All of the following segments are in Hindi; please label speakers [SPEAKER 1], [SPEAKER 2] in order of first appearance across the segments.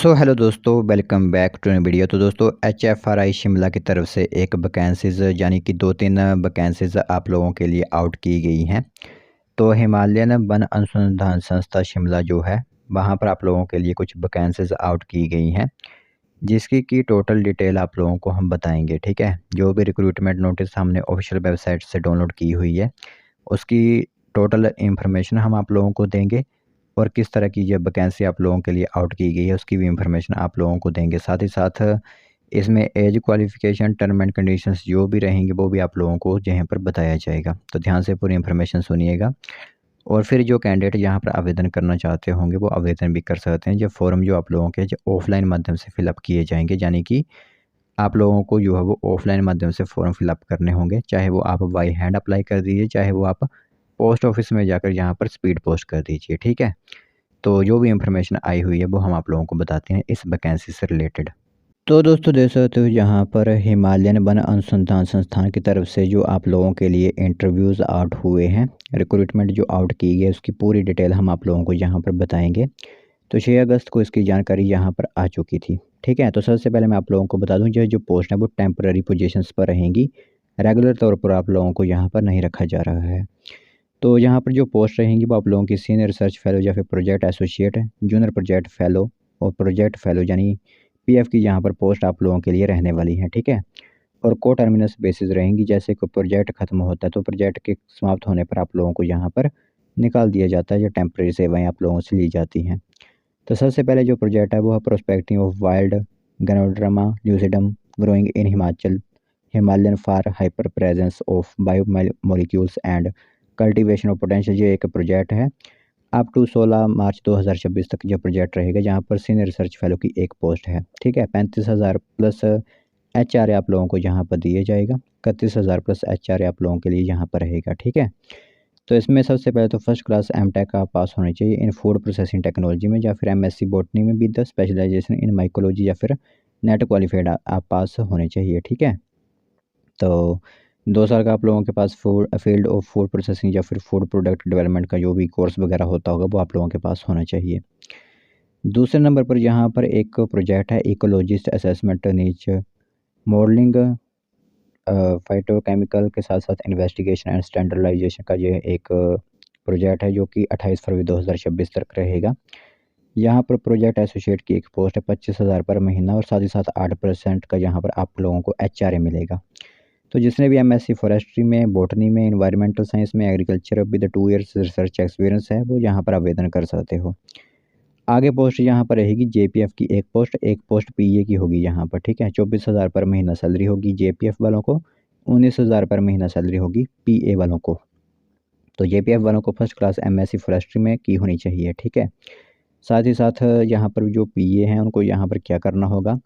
[SPEAKER 1] हेलो दोस्तों, वेलकम बैक टू वीडियो। तो दोस्तों HFRI शिमला की तरफ से एक वैकेंसीज़ यानी कि 2-3 वैकेंसीज़ आप लोगों के लिए आउट की गई हैं। तो हिमालयन वन अनुसंधान संस्था शिमला जो है, वहाँ पर आप लोगों के लिए कुछ वैकेंसीज़ आउट की गई हैं, जिसकी की टोटल डिटेल आप लोगों को हम बताएंगे। ठीक है, जो भी रिक्रूटमेंट नोटिस हमने ऑफिशियल वेबसाइट से डाउनलोड की हुई है, उसकी टोटल इंफॉर्मेशन हम आप लोगों को देंगे और किस तरह की ये वैकेंसी आप लोगों के लिए आउट की गई है उसकी भी इंफॉर्मेशन आप लोगों को देंगे। साथ ही साथ इसमें age qualification, term and conditions जो भी रहेंगे वो भी आप लोगों को यहाँ पर बताया जाएगा। तो ध्यान से पूरी इंफॉर्मेशन सुनिएगा और फिर जो कैंडिडेट यहाँ पर आवेदन करना चाहते होंगे वो आवेदन भी कर सकते हैं। जो फॉर्म जो आप लोगों के जो ऑफलाइन माध्यम से फिलअप किए जाएंगे, यानी कि आप लोगों को जो है वो ऑफलाइन माध्यम से फॉर्म फिलअप करने होंगे। चाहे वो आप बाई हैंड अप्लाई कर दीजिए, चाहे वो आप पोस्ट ऑफिस में जाकर यहाँ पर स्पीड पोस्ट कर दीजिए। ठीक है, तो जो भी इंफॉर्मेशन आई हुई है वो हम आप लोगों को बताते हैं इस वैकेंसी से रिलेटेड। तो दोस्तों देख सकते हो यहाँ पर हिमालयन वन अनुसंधान संस्थान की तरफ से जो आप लोगों के लिए इंटरव्यूज़ आउट हुए हैं, रिक्रूटमेंट जो आउट की गई है उसकी पूरी डिटेल हम आप लोगों को यहाँ पर बताएंगे। तो 6 अगस्त को इसकी जानकारी यहाँ पर आ चुकी थी। ठीक है, तो सबसे पहले मैं आप लोगों को बता दूँ जो जो पोस्ट है वो टेम्पररी पोजीशंस पर रहेंगी, रेगुलर तौर पर आप लोगों को यहाँ पर नहीं रखा जा रहा है। तो यहाँ पर जो पोस्ट रहेंगी वो आप लोगों की सीनियर रिसर्च फेलो या फिर project associate, junior project fellow और प्रोजेक्ट फेलो यानी पीएफ की यहाँ पर पोस्ट आप लोगों के लिए रहने वाली है। ठीक है, और को टर्मिनस बेसिस रहेंगी। जैसे कोई प्रोजेक्ट खत्म होता है तो प्रोजेक्ट के समाप्त होने पर आप लोगों को यहाँ पर निकाल दिया जाता है या टेम्प्रेरी सेवाएँ आप लोगों से ली जाती हैं। तो सबसे पहले जो प्रोजेक्ट है वो है prospecting of wild ganoderma lucidum growing in Himachal, Himalayan for hyper presence of biomolecules and cultivation of potential. ये एक प्रोजेक्ट है अप टू 16 मार्च 2026 तक जो प्रोजेक्ट रहेगा, जहाँ पर सीनियर रिसर्च फेलो की एक पोस्ट है। ठीक है, 35,000 प्लस HRA आप लोगों को यहाँ पर दिए जाएगा, 31,000 प्लस HRA आप लोगों के लिए यहाँ पर रहेगा। ठीक है, तो इसमें सबसे पहले तो फर्स्ट क्लास एमटेक का पास होना चाहिए इन फूड प्रोसेसिंग टेक्नोलॉजी में, या फिर MSc बॉटनी में with the specialisation in mycology, या फिर नेट क्वालिफाइड आप पास होने चाहिए। ठीक है, तो 2 साल का आप लोगों के पास फील्ड ऑफ फूड प्रोसेसिंग या फिर फूड प्रोडक्ट डेवलपमेंट का जो भी कोर्स वगैरह होता होगा वो आप लोगों के पास होना चाहिए। दूसरे नंबर पर यहाँ पर एक प्रोजेक्ट है इकोलॉजिस्ट असेसमेंट नीच मॉडलिंग, फाइटोकेमिकल के साथ साथ इन्वेस्टिगेशन एंड स्टैंडर्डाइजेशन का ये एक प्रोजेक्ट है जो कि 28 फरवरी 2026 तक रहेगा। यहाँ पर प्रोजेक्ट एसोसिएट की एक पोस्ट है 25,000 पर महीना और साथ ही साथ 8% का यहाँ पर आप लोगों को HRA मिलेगा। तो जिसने भी MSc फॉरेस्ट्री में, बॉटनी में, इन्वायरमेंटल साइंस में, agriculture with 2 years research experience है वो यहाँ पर आवेदन कर सकते हो। आगे पोस्ट यहाँ पर रहेगी JPF की एक पोस्ट PA की होगी यहाँ पर। ठीक है, 24,000 पर महीना सैलरी होगी JPF वालों को, 19,000 पर महीना सैलरी होगी PA वालों को। तो JPF वालों को फर्स्ट क्लास MSc फॉरेस्ट्री में की होनी चाहिए। ठीक है, साथ ही साथ यहाँ पर जो PA हैं उनको यहाँ पर क्या करना होगा,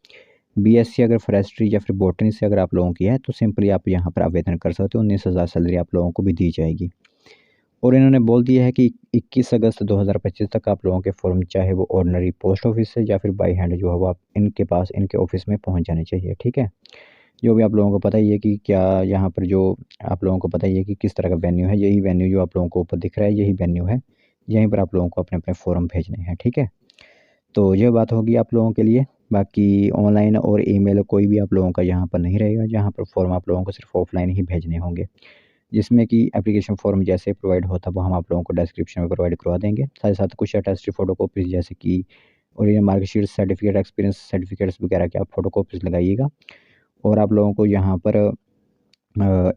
[SPEAKER 1] BSc अगर फॉरेस्ट्री या फिर बॉटनी से अगर आप लोगों की है तो सिंपली आप यहाँ पर आवेदन कर सकते हो। 19,000 सैलरी आप लोगों को भी दी जाएगी। और इन्होंने बोल दिया है कि 21 अगस्त 2025 तक आप लोगों के फॉर्म चाहे वो ऑर्डिनरी पोस्ट ऑफिस से या फिर बाई हैंड जो है वो आप इनके पास, इनके ऑफिस में पहुँच जाने चाहिए। ठीक है, जो भी आप लोगों को पता ही है कि क्या यहाँ पर जो आप लोगों को पता ही है कि किस तरह का वेन्यू है। यही वेन्यू जो आप लोगों को ऊपर दिख रहा है यही वेन्यू है, यहीं पर आप लोगों को अपने अपने फॉर्म भेजने हैं। ठीक है, तो ये बात होगी आप लोगों के लिए। बाकी ऑनलाइन और ईमेल कोई भी आप लोगों का यहाँ पर नहीं रहेगा, जहाँ पर फॉर्म आप लोगों को सिर्फ ऑफलाइन ही भेजने होंगे, जिसमें कि एप्लीकेशन फॉर्म जैसे प्रोवाइड होता है वो हम आप लोगों को डिस्क्रिप्शन में प्रोवाइड करवा देंगे। साथ ही साथ कुछ अटेस्टेड फोटोकॉपीज़ जैसे कि original marksheet, certificate, experience certificates वगैरह के आप फोटोकॉपीज़ लगाइएगा। और आप लोगों को यहाँ पर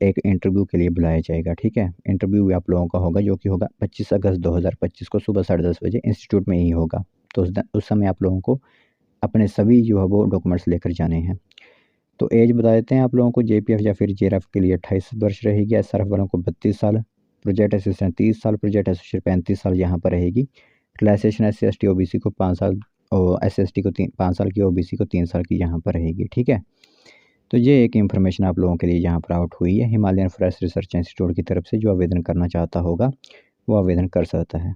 [SPEAKER 1] एक इंटरव्यू के लिए बुलाया जाएगा। ठीक है, इंटरव्यू भी आप लोगों का होगा जो कि होगा 25 अगस्त 2025 को सुबह 10:30 बजे इंस्टीट्यूट में ही होगा। तो उस समय आप लोगों को अपने सभी जो है वो डॉक्यूमेंट्स लेकर जाने हैं। तो एज बता देते हैं आप लोगों को, JPF या फिर JRF के लिए 28 वर्ष रहेगी, SRF वालों को 32 साल, प्रोजेक्ट असिस्टेंट 30 साल, प्रोजेक्ट एसोसिएट 35 साल यहाँ पर रहेगी। रिलैक्सेशन SC ST OBC को 5 साल और SST को 5 साल की, OBC को 3 साल की यहाँ पर रहेगी। ठीक है, तो ये एक इन्फॉर्मेशन आप लोगों के लिए यहाँ पर आउट हुई है। हिमालयन फॉरेस्ट रिसर्च इंस्टीट्यूट की तरफ से जो आवेदन करना चाहता होगा वो आवेदन कर सकता है।